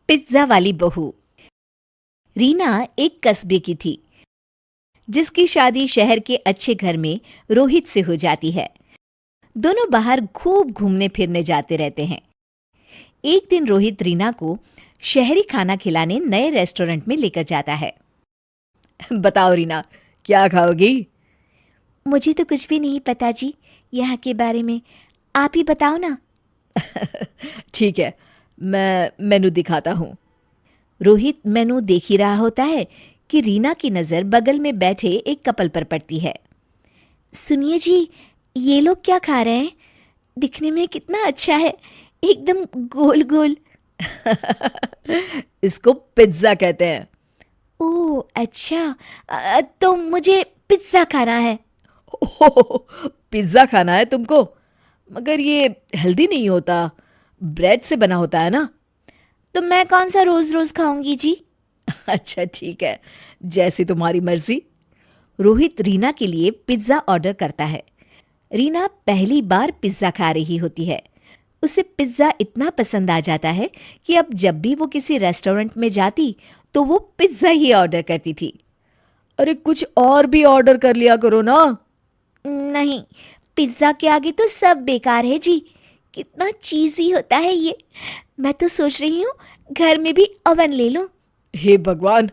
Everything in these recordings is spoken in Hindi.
पिज्जा वाली बहू। रीना एक कस्बे की थी जिसकी शादी शहर के अच्छे घर में रोहित से हो जाती है। दोनों बाहर खूब घूमने फिरने जाते रहते हैं। एक दिन रोहित रीना को शहरी खाना खिलाने नए रेस्टोरेंट में लेकर जाता है। बताओ रीना, क्या खाओगी? मुझे तो कुछ भी नहीं पता जी, यहाँ के बारे में आप ही बताओ ना। ठीक है, मैं मेनू दिखाता हूँ। रोहित मेनू देख ही रहा होता है कि रीना की नज़र बगल में बैठे एक कपल पर पड़ती है। सुनिए जी, ये लोग क्या खा रहे हैं? दिखने में कितना अच्छा है, एकदम गोल गोल। इसको पिज्ज़ा कहते हैं। ओह अच्छा, तो मुझे पिज्ज़ा खाना है। ओह, पिज्ज़ा खाना है तुमको? मगर ये हेल्दी नहीं होता, ब्रेड से बना होता है ना। तो मैं कौन सा रोज रोज खाऊंगी जी? अच्छा ठीक है, जैसी तुम्हारी मर्जी। रोहित रीना के लिए पिज्जा ऑर्डर करता है। रीना पहली बार पिज्जा खा रही होती है। उसे पिज्जा इतना पसंद आ जाता है कि अब जब भी वो किसी रेस्टोरेंट में जाती तो वो पिज्जा ही ऑर्डर करती थी। अरे कुछ और भी ऑर्डर कर लिया करो ना। नहीं, पिज्जा के आगे तो सब बेकार है जी। कितना चीज़ी होता है ये। मैं तो सोच रही हूँ घर में भी ओवन ले लूं। हे भगवान,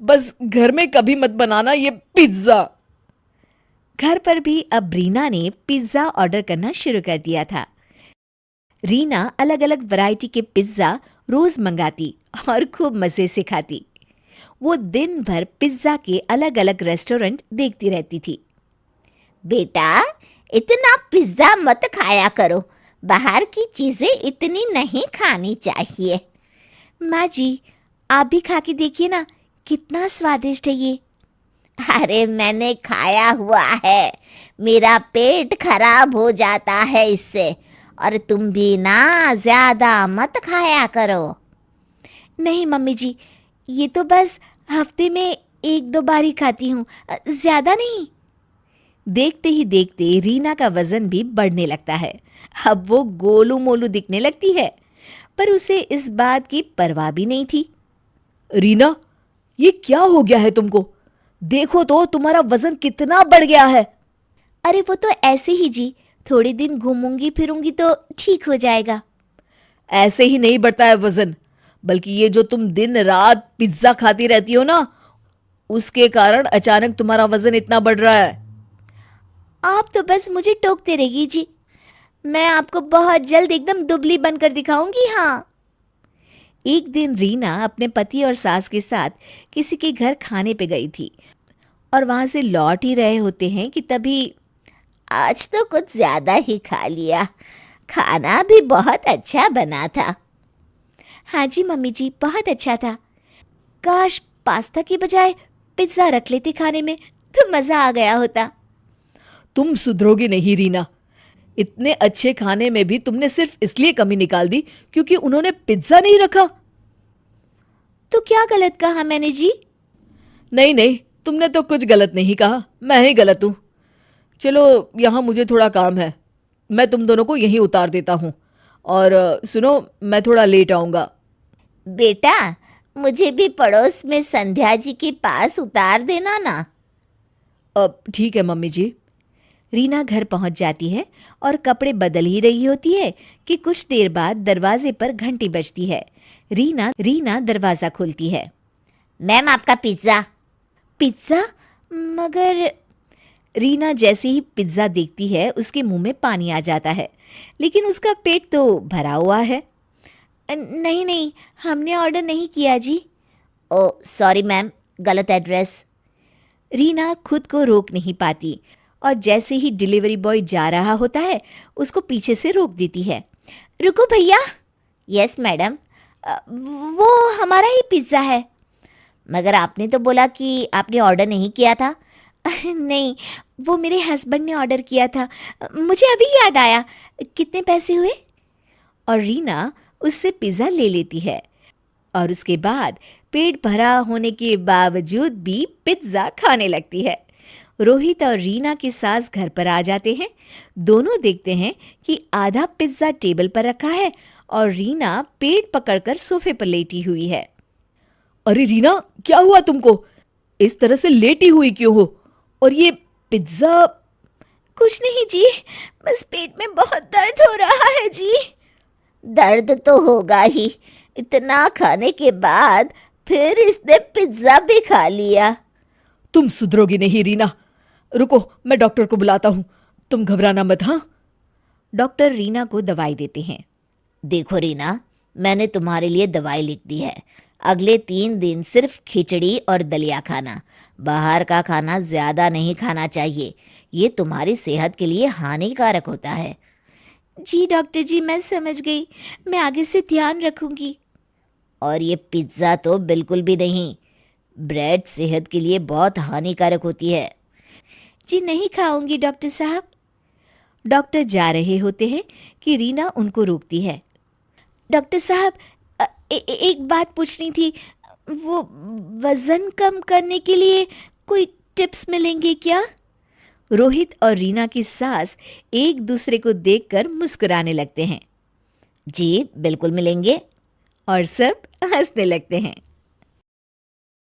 बस घर में कभी मत बनाना ये पिज्जा। घर पर भी अब रीना ने पिज्जा ऑर्डर करना शुरू कर दिया था। रीना अलग अलग वैरायटी के पिज्जा रोज मंगाती और खूब मजे से खाती। वो दिन भर पिज्जा के अलग अलग रेस्टोरेंट देखती रहती थी। बेटा, इतना पिज्जा मत खाया करो, बाहर की चीजें इतनी नहीं खानी चाहिए। माँ जी, आप भी खा के देखिए ना, कितना स्वादिष्ट है ये। अरे मैंने खाया हुआ है, मेरा पेट खराब हो जाता है इससे। और तुम भी ना ज्यादा मत खाया करो। नहीं मम्मी जी, ये तो बस हफ्ते में एक दो बार ही खाती हूँ, ज्यादा नहीं। देखते ही देखते रीना का वजन भी बढ़ने लगता है। अब वो गोलू मोलू दिखने लगती है, पर उसे इस बात की परवाह भी नहीं थी। रीना, ये क्या हो गया है तुमको? देखो तो तुम्हारा वजन कितना बढ़ गया है। अरे वो तो ऐसे ही जी, थोड़े दिन घूमूंगी फिरूंगी तो ठीक हो जाएगा। ऐसे ही नहीं बढ़ता है वजन, बल्कि ये जो तुम दिन रात पिज्जा खाती रहती हो ना, उसके कारण अचानक तुम्हारा वजन इतना बढ़ रहा है। आप तो बस मुझे टोकते रहिए जी, मैं आपको बहुत जल्द एकदम दुबली बनकर दिखाऊंगी। हाँ। एक दिन रीना अपने पति और सास के साथ किसी के घर खाने पे गई थी और वहां से लौट ही रहे होते हैं कि तभी आज तो कुछ ज्यादा ही खा लिया, खाना भी बहुत अच्छा बना था। हाँ जी मम्मी जी, बहुत अच्छा था। काश पास्ता की बजाय पिज्जा रख लेते खाने में, तो मजा आ गया होता। तुम सुधरोगी नहीं रीना, इतने अच्छे खाने में भी तुमने सिर्फ इसलिए कमी निकाल दी क्योंकि उन्होंने पिज्जा नहीं रखा। तो क्या गलत कहा मैंने जी? नहीं नहीं, तुमने तो कुछ गलत नहीं कहा, मैं ही गलत हूं। चलो, यहां मुझे थोड़ा काम है, मैं तुम दोनों को यहीं उतार देता हूं। और सुनो, मैं थोड़ा लेट आऊंगा। बेटा, मुझे भी पड़ोस में संध्या जी के पास उतार देना ना। अब ठीक है मम्मी जी। रीना घर पहुंच जाती है और कपड़े बदल ही रही होती है कि कुछ देर बाद दरवाजे पर घंटी बजती है। रीना रीना दरवाजा खोलती है। मैम, आपका पिज्जा। पिज्जा? मगर रीना जैसे ही पिज्जा देखती है उसके मुंह में पानी आ जाता है, लेकिन उसका पेट तो भरा हुआ है। नहीं नहीं, हमने ऑर्डर नहीं किया जी। ओ सॉरी मैम, गलत एड्रेस। रीना खुद को रोक नहीं पाती और जैसे ही डिलीवरी बॉय जा रहा होता है उसको पीछे से रोक देती है। रुको भैया। यस मैडम, वो हमारा ही पिज्ज़ा है। मगर आपने तो बोला कि आपने ऑर्डर नहीं किया था। नहीं, वो मेरे हस्बैंड ने ऑर्डर किया था, मुझे अभी याद आया। कितने पैसे हुए? और रीना उससे पिज़्ज़ा ले लेती है और उसके बाद पेट भरा होने के बावजूद भी पिज्ज़ा खाने लगती है। रोहित और रीना की सास घर पर आ जाते हैं। दोनों देखते हैं कि आधा पिज्ज़ा टेबल पर रखा है और रीना पेट पकड़कर सोफे पर लेटी हुई है। अरे रीना, क्या हुआ तुमको? इस तरह से लेटी हुई क्यों हो? और ये पिज्जा? कुछ नहीं जी, बस पेट में बहुत दर्द हो रहा है जी। दर्द तो होगा ही, इतना खाने के बाद फिर इसने पिज्जा भी खा लिया। तुम सुधरोगी नहीं रीना। रुको, मैं डॉक्टर को बुलाता हूँ। तुम घबराना मत, हाँ? डॉक्टर रीना को दवाई देते हैं। देखो रीना, मैंने तुम्हारे लिए दवाई लिख दी है। अगले 3 दिन सिर्फ खिचड़ी और दलिया खाना। बाहर का खाना ज्यादा नहीं खाना चाहिए, ये तुम्हारी सेहत के लिए हानिकारक होता है। जी डॉक्टर जी, मैं समझ गई, मैं आगे से ध्यान रखूंगी। और ये पिज्ज़ा तो बिल्कुल भी नहीं। ब्रेड सेहत के लिए बहुत हानिकारक होती है। जी नहीं खाऊंगी डॉक्टर साहब। डॉक्टर जा रहे होते हैं कि रीना उनको रोकती है। डॉक्टर साहब, एक बात पूछनी थी। वो वजन कम करने के लिए कोई टिप्स मिलेंगे क्या? रोहित और रीना की सास एक दूसरे को देखकर मुस्कुराने लगते हैं जी बिल्कुल मिलेंगे। और सब हंसने लगते हैं।